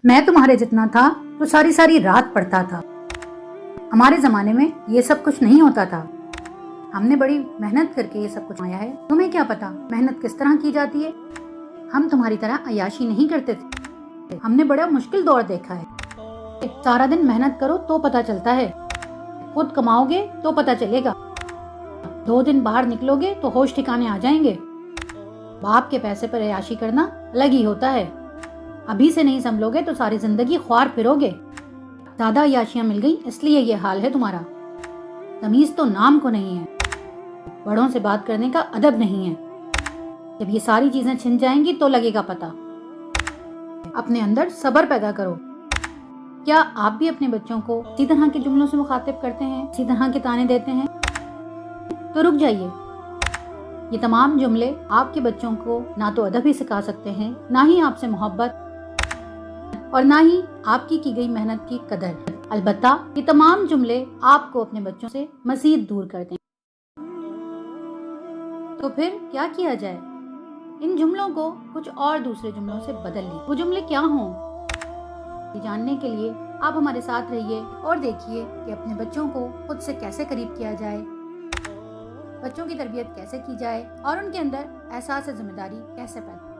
मैं तुम्हारे जितना था तो सारी सारी रात पढ़ता था। हमारे जमाने में ये सब कुछ नहीं होता था। हमने बड़ी मेहनत करके ये सब कुछ पाया है। तुम्हें क्या पता मेहनत किस तरह की जाती है। हम तुम्हारी तरह अय्याशी नहीं करते थे। हमने बड़ा मुश्किल दौर देखा है। सारा दिन मेहनत करो तो पता चलता है, खुद कमाओगे तो पता चलेगा। 2 दिन बाहर निकलोगे तो होश ठिकाने आ जाएंगे। बाप के पैसे पर अय्याशी करना अलग ही होता है। अभी से नहीं संभलोगे तो सारी जिंदगी ख्वार फिरोगे। ज्यादा अय्याशियां मिल गई इसलिए ये हाल है तुम्हारा। तमीज तो नाम को नहीं है, बड़ों से बात करने का अदब नहीं है। जब ये सारी चीजें छिन जाएंगी तो लगेगा पता। अपने अंदर सब्र पैदा करो। क्या आप भी अपने बच्चों को इसी तरह के जुमलों से मुखातिब करते हैं, इसी तरह के ताने देते हैं? तो रुक जाइए। ये तमाम जुमले आपके बच्चों को ना तो अदब ही सिखा सकते हैं, ना ही आपसे मोहब्बत, और ना ही आपकी की गई मेहनत की कदर। अलबत्ता ये तमाम जुमले आपको अपने बच्चों से मजीद दूर कर दें। तो फिर क्या किया जाए? इन जुमलों को कुछ और दूसरे जुमलों से बदल लीजिए। वो जुमले क्या हों, ये जानने के लिए आप हमारे साथ रहिए और देखिए कि अपने बच्चों को खुद से कैसे करीब किया जाए, बच्चों की तरबियत कैसे की जाए और उनके अंदर एहसास जिम्मेदारी कैसे पैदा